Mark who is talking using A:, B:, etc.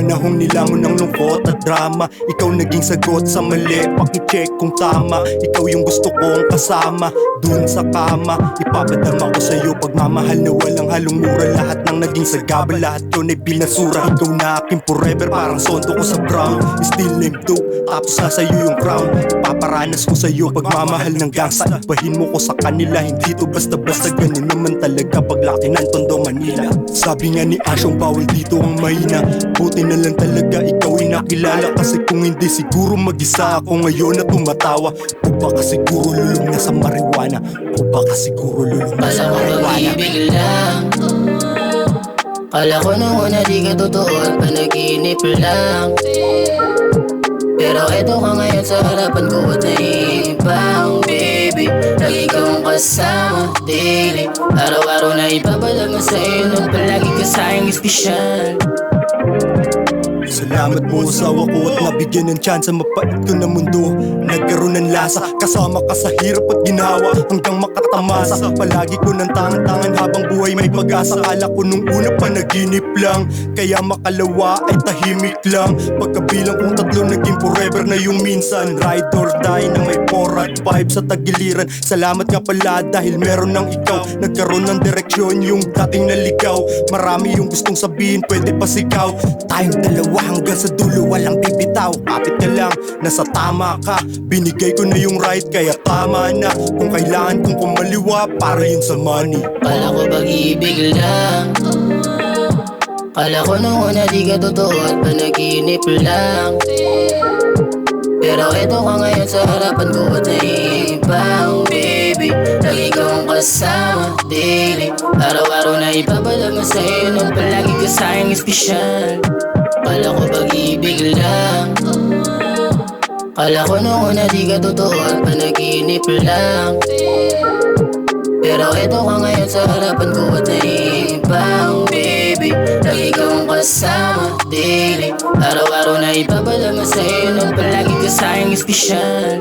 A: panahong nilamon ng lungkot at drama, ikaw naging sagot sa mali, pakicheck kung tama. Ikaw yung gusto kong kasama dun sa kama. Ipapadama ko sa'yo pagmamahal na walang halong mura. Lahat ng naging sagaba, lahat yun ay binasura. Ikaw na aking forever, parang sondo ko sa brown. Still name dope, tapos sa'yo yung crown. Ipaparanas ko sa'yo pagmamahal ng gangsta. Ibahin mo ko sa kanila, hindi to basta-basta. Ganun naman talaga paglaki ng Tondo, Manila. Sabi nga ni Asyong bawal dito ang mahina. Buti na lang talaga ikaw ay nakilala. Kasi kung hindi siguro mag-isa ako ngayon na tumatawa. O baka siguro lulong na sa marijuana. O baka siguro lulong na sa marijuana.
B: Pag-ibig lang, kala ko nung una di ka totoo at panaginip lang. Pero eto ka ngayon sa harapan ko at naiibang baby. Lagi kang kasama daily, araw-araw na ipapalama sa'yo nung palagi ka sa'king espesyal.
A: Salamat po sa asawa ko at nabigyan ng tsansa. Mapait ko na mundo, nagkaroon ng lasa. Kasama ka sa hirap at ginawa hanggang makatamasa. Palagi ko ng tangan-tangan habang buhay may pag-asa. Kala ko nung una panaginip lang, kaya makalawa ay tahimik lang. Pagkabilang kong tatlo naging forever na yung minsan. Ride or die na may 4 at 5 sa tagiliran. Salamat nga pala dahil meron ng ikaw. Nagkaroon ng direksyon yung dating naligaw. Marami yung gustong sabihin, pwede pa sigaw. Tayong dalawa hanggang sa dulo walang bibitaw. Kapit ka lang, nasa tama ka. Binigay ko na yung right kaya tama na. Kung kailangan kong kumaliwa para yun sa money.
B: Kala ko pag-ibig lang, kala ko nung una di ka totoo at panaginip lang. Pero eto ka ngayon sa harapan ko at naiibang baby. Lagi kang kasama daily, araw-araw na ipapalama sa'yo nung palagi ka sa'king espesyal. Kala ko pag-ibig lang, kala ko nung una di ka totoo at panaginip lang. Pero eto ka ngayon sa harapan ko at naiibang baby. Lagi kang kasama daily, araw-araw na ipapalama sa'yo nung palagi ka sa'king espesyal.